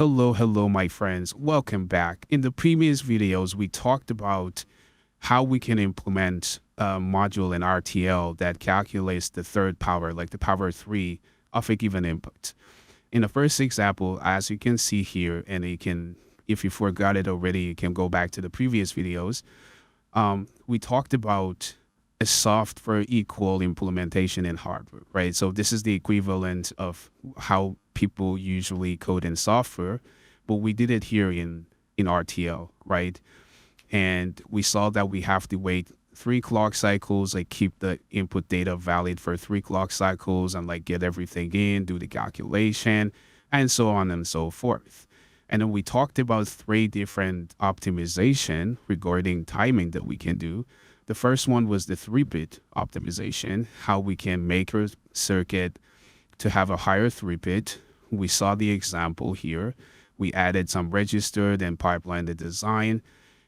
Hello, my friends. Welcome back. In the previous videos, we talked about how we can implement a module in RTL that calculates the third power, like the power 3 of a given input. In the first example, as you can see here, and if you forgot it already, you can go back to the previous videos. We talked about a software equal implementation in hardware, right? So this is the equivalent of how people usually code in software, but we did it here in RTL, right? And we saw that we have to wait 3 clock cycles, like keep the input data valid for 3 clock cycles and like get everything in, do the calculation, and so on and so forth. And then we talked about 3 different optimization regarding timing that we can do. The first one was the 3-bit optimization, how we can make our circuit to have a higher 3-bit. We saw the example here. We added some register, then pipeline the design.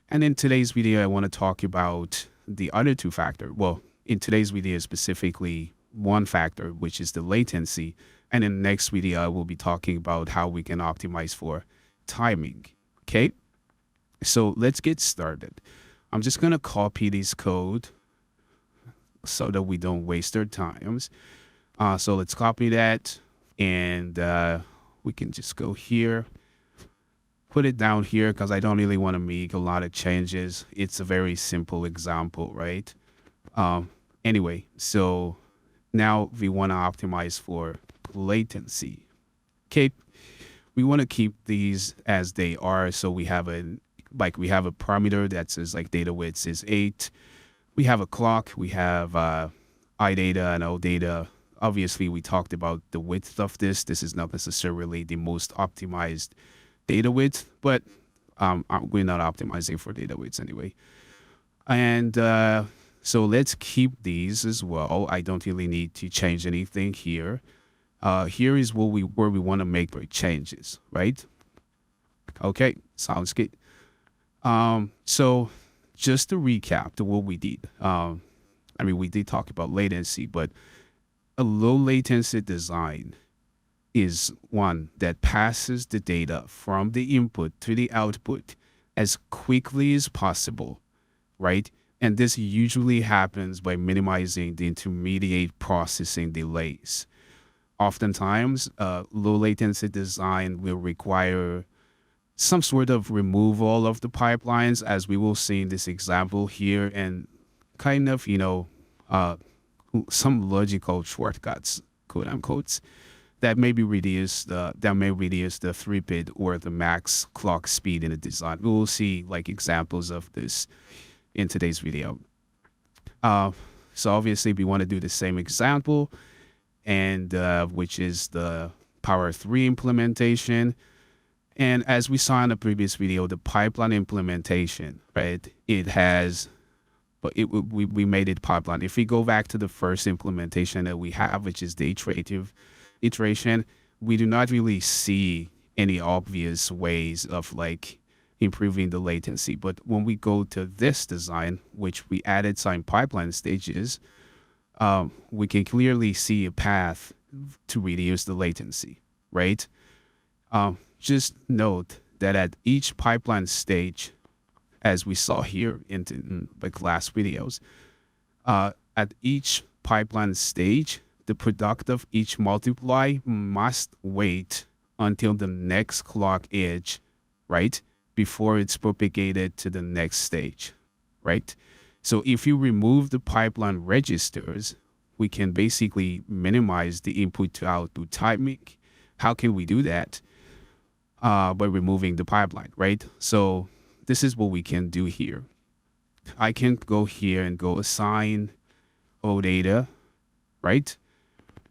And in today's video, I want to talk about the other 2 factors. Well, in today's video, specifically 1 factor, which is the latency. And in the next video, I will be talking about how we can optimize for timing. Okay, so let's get started. I'm just going to copy this code so that we don't waste our times. So let's copy that, and we can just go here, put it down here because I don't really want to make a lot of changes. It's a very simple example, right? Anyway, so now we want to optimize for latency. Okay, we want to keep these as they are. So we have a parameter that says like data width is 8. We have a clock. We have I data and O data. Obviously, we talked about the width of this. This is not necessarily the most optimized data width, but we're not optimizing for data widths anyway. And so let's keep these as well. I don't really need to change anything here. Here is where we want to make the changes, right? Okay, sounds good. So just to recap to what we did, we did talk about latency, but a low latency design is one that passes the data from the input to the output as quickly as possible, right? And this usually happens by minimizing the intermediate processing delays. Oftentimes, low latency design will require some sort of removal of the pipelines, as we will see in this example here, and kind of, some logical shortcuts, quote unquote, that may reduce the 3-bit or the max clock speed in the design. We will see like examples of this in today's video. So obviously we want to do the same example, and which is the Power 3 implementation. And as we saw in the previous video, the pipeline implementation, right? We made it pipeline. If we go back to the first implementation that we have, which is the iterative iteration, we do not really see any obvious ways of like improving the latency. But when we go to this design, which we added some pipeline stages, we can clearly see a path to reduce the latency, right? Just note that at each pipeline stage, as we saw here in the class videos, at each pipeline stage, the product of each multiply must wait until the next clock edge, right? Before it's propagated to the next stage, right? So if you remove the pipeline registers, we can basically minimize the input to output timing. How can we do that? By removing the pipeline, right? So this is what we can do here. I can go here and go assign O data, right?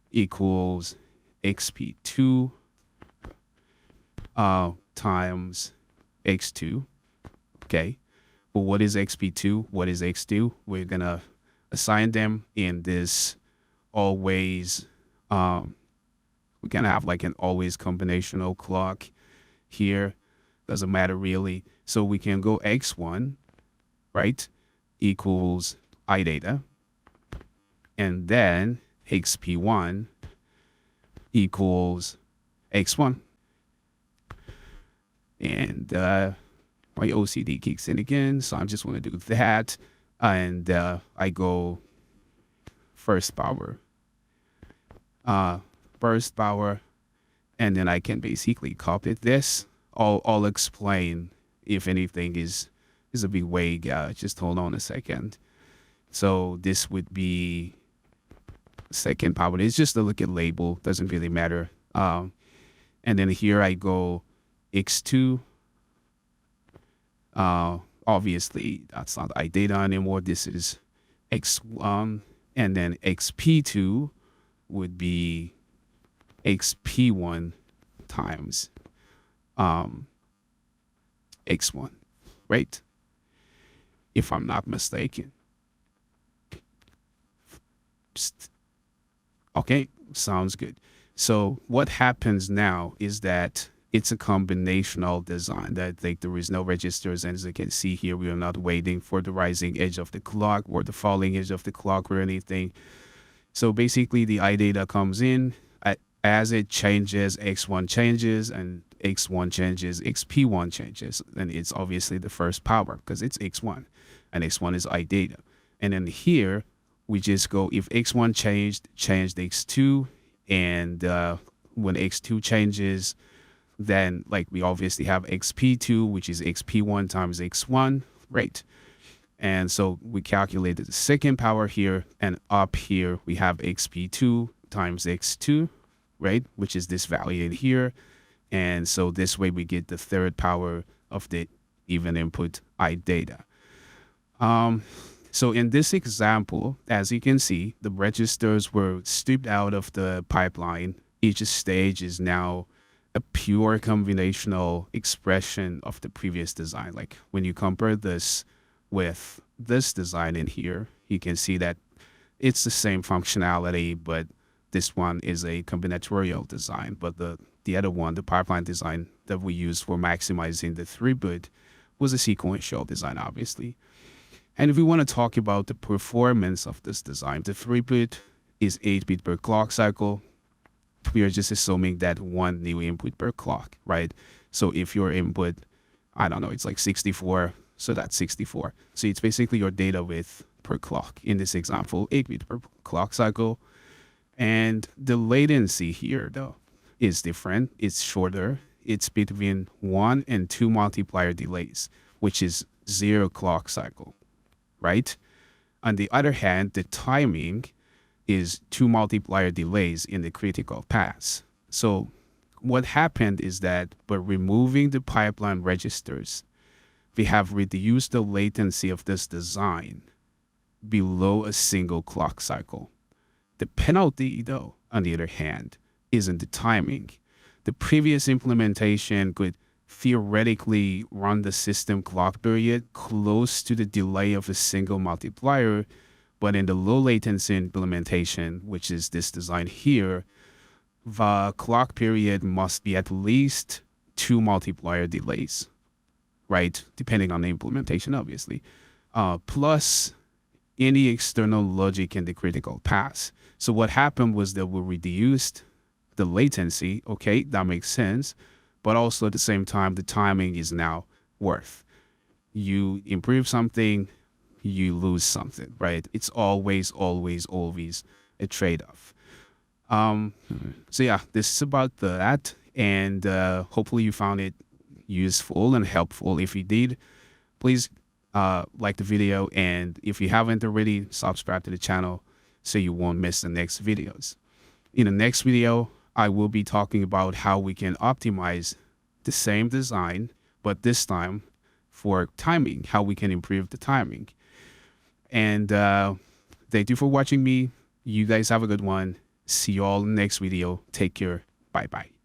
Equals XP2 times X2. Okay. Well, what is XP2? What is X2? We're going to assign them in this always, we're going to have like an always combinational clock here. Doesn't matter really. So we can go X1, right, equals I data, and then XP1 equals X1. And my OCD kicks in again. So I just want to do that. And I go first power, burst power, and then I can basically copy this. I'll explain if anything is a bit vague. Just hold on a second. So this would be second power. It's just a look at label. Doesn't really matter. And then here I go X2. Obviously, that's not iData anymore. This is X1. And then XP2 would be XP1 times X1, right? If I'm not mistaken. Okay, sounds good. So what happens now is that it's a combinational design that like there is no registers, and as you can see here, we are not waiting for the rising edge of the clock or the falling edge of the clock or anything. So basically the iData comes in, as it changes, X1 changes, and X1 changes, XP1 changes, and it's obviously the first power because it's X1, and X1 is iData. And then here, we just go, if X1 changed X2, and when X2 changes, then like we obviously have XP2, which is XP1 times X1, right? And so we calculated the second power here, and up here we have XP2 times X2, right? Which is this value in here. And so this way we get the third power of the even input iData. So in this example, as you can see, the registers were stripped out of the pipeline. Each stage is now a pure combinational expression of the previous design. Like when you compare this with this design in here, you can see that it's the same functionality, but this one is a combinatorial design. But the other one, the pipeline design that we used for maximizing the throughput, was a sequential design, obviously. And if we want to talk about the performance of this design, the throughput is 8 bits per clock cycle. We are just assuming that one new input per clock, right? So if your input, I don't know, it's like 64, so that's 64. So it's basically your data width per clock. In this example, 8 bits per clock cycle. And the latency here, though, is different. It's shorter. It's between 1 and 2 multiplier delays, which is 0 clock cycle, right? On the other hand, the timing is 2 multiplier delays in the critical path. So what happened is that by removing the pipeline registers, we have reduced the latency of this design below a single clock cycle. The penalty, though, on the other hand, isn't the timing. The previous implementation could theoretically run the system clock period close to the delay of a single multiplier, but in the low latency implementation, which is this design here, the clock period must be at least 2 multiplier delays, right? Depending on the implementation, obviously, plus any external logic in the critical path. So what happened was that we reduced the latency. Okay, that makes sense. But also at the same time, the timing is now worth. You improve something, you lose something, right? It's always a trade-off. So yeah, this is about that. And hopefully you found it useful and helpful. If you did, please like the video. And if you haven't already, subscribe to the channel so you won't miss the next videos. In the next video, I will be talking about how we can optimize the same design, but this time for timing, how we can improve the timing. And thank you for watching me. You guys have a good one. See you all in the next video. Take care. Bye-bye.